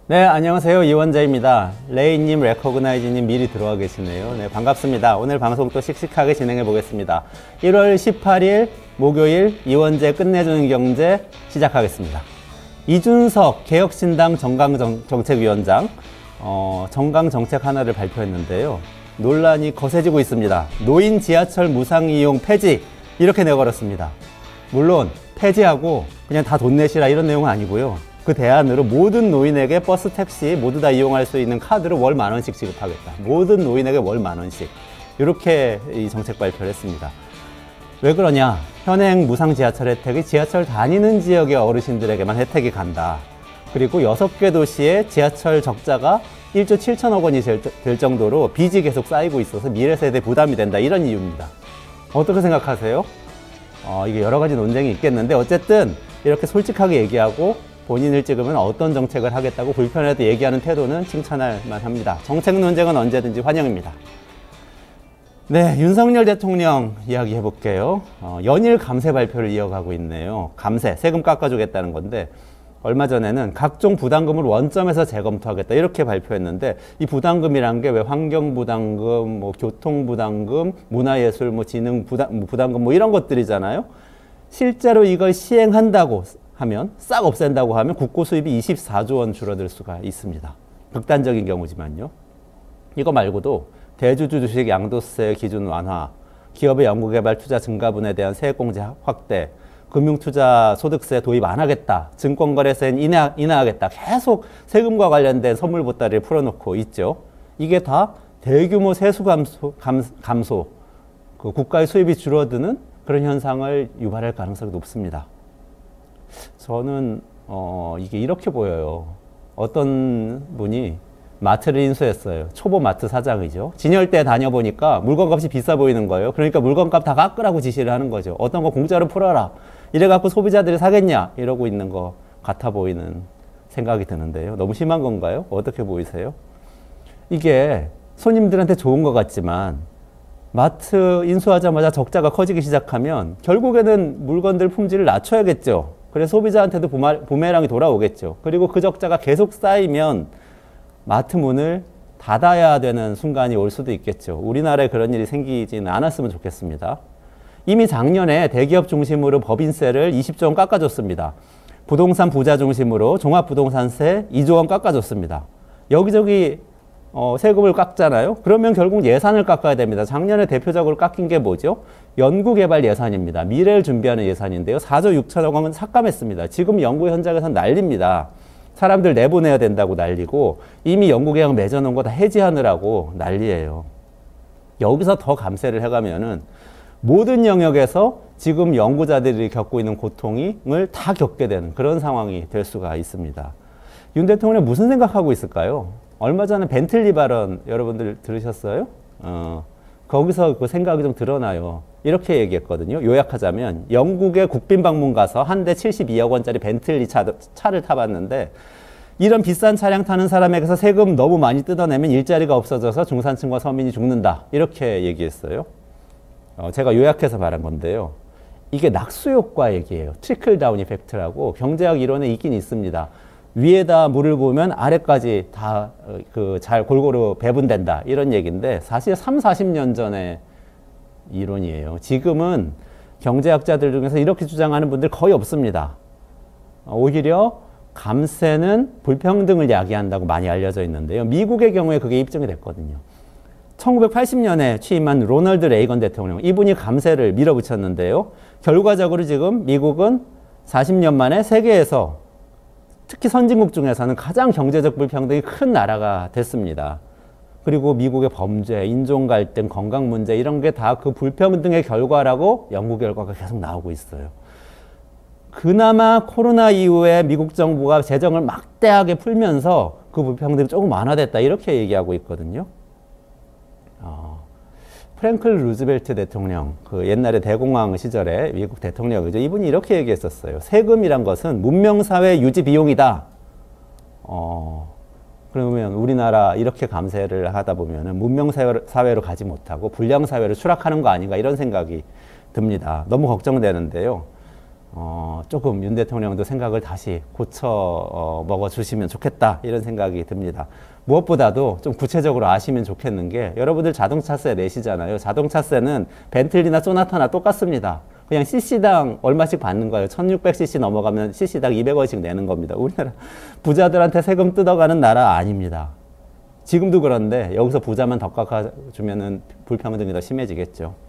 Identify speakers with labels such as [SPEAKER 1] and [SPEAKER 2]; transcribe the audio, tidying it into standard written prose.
[SPEAKER 1] 네, 안녕하세요. 이원자입니다. 레이님, 레코그나이즈님 미리 들어와 계시네요. 네, 반갑습니다. 오늘 방송 또 씩씩하게 진행해 보겠습니다. 1월 18일 목요일 이원재 끝내주는 경제 시작하겠습니다. 이준석 개혁신당 정강정책위원장 정강정책 하나를 발표했는데요. 논란이 거세지고 있습니다. 노인 지하철 무상이용 폐지 이렇게 내걸었습니다. 물론 폐지하고 그냥 다 돈 내시라 이런 내용은 아니고요. 그 대안으로 모든 노인에게 버스, 택시 모두 다 이용할 수 있는 카드를 월 10,000원씩 지급하겠다. 모든 노인에게 월 10,000원씩. 이렇게 이 정책 발표를 했습니다. 왜 그러냐? 현행 무상 지하철 혜택이 지하철 다니는 지역의 어르신들에게만 혜택이 간다. 그리고 6개 도시의 지하철 적자가 1조 7천억 원이 될 정도로 빚이 계속 쌓이고 있어서 미래 세대 부담이 된다. 이런 이유입니다. 어떻게 생각하세요? 이게 여러 가지 논쟁이 있겠는데 어쨌든 이렇게 솔직하게 얘기하고 본인을 찍으면 어떤 정책을 하겠다고 불편해도 얘기하는 태도는 칭찬할 만합니다. 정책 논쟁은 언제든지 환영입니다. 네, 윤석열 대통령 이야기 해볼게요. 연일 감세 발표를 이어가고 있네요. 감세, 세금 깎아주겠다는 건데 얼마 전에는 각종 부담금을 원점에서 재검토하겠다 이렇게 발표했는데 이 부담금이란 게 왜 환경부담금, 교통부담금, 문화예술, 진흥부담금 이런 것들이잖아요. 실제로 이걸 시행한다고 하면 싹 없앤다고 하면 국고 수입이 24조 원 줄어들 수가 있습니다. 극단적인 경우지만요. 이거 말고도 대주주 주식 양도세 기준 완화, 기업의 연구개발 투자 증가분에 대한 세액공제 확대, 금융투자 소득세 도입 안 하겠다, 증권거래세는 인하하겠다, 계속 세금과 관련된 선물 보따리를 풀어놓고 있죠. 이게 다 대규모 세수 감소, 그 국가의 수입이 줄어드는 그런 현상을 유발할 가능성이 높습니다. 저는 이게 이렇게 보여요. 어떤 분이 마트를 인수했어요. 초보 마트 사장이죠. 진열대 다녀보니까 물건값이 비싸 보이는 거예요. 그러니까 물건값 다 깎으라고 지시를 하는 거죠. 어떤 거 공짜로 풀어라. 이래갖고 소비자들이 사겠냐 이러고 있는 것 같아 보이는 생각이 드는데요. 너무 심한 건가요? 어떻게 보이세요? 이게 손님들한테 좋은 것 같지만 마트 인수하자마자 적자가 커지기 시작하면 결국에는 물건들 품질을 낮춰야겠죠. 그래서 소비자한테도 부메랑이 돌아오겠죠. 그리고 그 적자가 계속 쌓이면 마트 문을 닫아야 되는 순간이 올 수도 있겠죠. 우리나라에 그런 일이 생기지는 않았으면 좋겠습니다. 이미 작년에 대기업 중심으로 법인세를 20조 원 깎아줬습니다. 부동산 부자 중심으로 종합부동산세 2조 원 깎아줬습니다. 여기저기 세금을 깎잖아요. 그러면 결국 예산을 깎아야 됩니다. 작년에 대표적으로 깎인 게 뭐죠? 연구개발 예산입니다. 미래를 준비하는 예산인데요. 4조 6천억 원은 삭감했습니다. 지금 연구 현장에서는 난립니다. 사람들 내보내야 된다고 난리고 이미 연구계약 맺어놓은 거 다 해지하느라고 난리예요. 여기서 더 감세를 해가면은 모든 영역에서 지금 연구자들이 겪고 있는 고통을 다 겪게 되는 그런 상황이 될 수가 있습니다. 윤 대통령이 무슨 생각하고 있을까요? 얼마 전에 벤틀리 발언 여러분들 들으셨어요? 거기서 그 생각이 좀 드러나요. 이렇게 얘기했거든요. 요약하자면 영국에 국빈 방문 가서 한 대 72억 원짜리 벤틀리 차를 타봤는데 이런 비싼 차량 타는 사람에게서 세금 너무 많이 뜯어내면 일자리가 없어져서 중산층과 서민이 죽는다. 이렇게 얘기했어요. 제가 요약해서 말한 건데요. 이게 낙수효과 얘기예요. 트리클 다운 이펙트라고 경제학 이론에 있긴 있습니다. 위에다 물을 부으면 아래까지 다 잘 골고루 배분된다. 이런 얘기인데 사실 3, 40년 전의 이론이에요. 지금은 경제학자들 중에서 이렇게 주장하는 분들 거의 없습니다. 오히려 감세는 불평등을 야기한다고 많이 알려져 있는데요. 미국의 경우에 그게 입증이 됐거든요. 1980년에 취임한 로널드 레이건 대통령, 이분이 감세를 밀어붙였는데요. 결과적으로 지금 미국은 40년 만에 세계에서 특히 선진국 중에서는 가장 경제적 불평등이 큰 나라가 됐습니다. 그리고 미국의 범죄, 인종 갈등, 건강 문제 이런 게 다 그 불평등의 결과라고 연구 결과가 계속 나오고 있어요. 그나마 코로나 이후에 미국 정부가 재정을 막대하게 풀면서 그 불평등이 조금 완화됐다 이렇게 얘기하고 있거든요. 프랭클 루즈벨트 대통령, 그 옛날에 대공황 시절에 미국 대통령이죠. 이분이 이렇게 얘기했었어요. 세금이란 것은 문명사회 유지 비용이다. 그러면 우리나라 이렇게 감세를 하다 보면 문명사회로 가지 못하고 불량사회로 추락하는 거 아닌가 이런 생각이 듭니다. 너무 걱정되는데요. 조금 윤 대통령도 생각을 다시 고쳐 먹어주시면 좋겠다 이런 생각이 듭니다. 무엇보다도 좀 구체적으로 아시면 좋겠는 게 여러분들 자동차세 내시잖아요. 자동차세는 벤틀리나 소나타나 똑같습니다. 그냥 cc당 얼마씩 받는 거예요. 1600cc 넘어가면 cc당 200원씩 내는 겁니다. 우리나라 부자들한테 세금 뜯어가는 나라 아닙니다. 지금도 그런데 여기서 부자만 더 깎아주면 불평등이 더 심해지겠죠.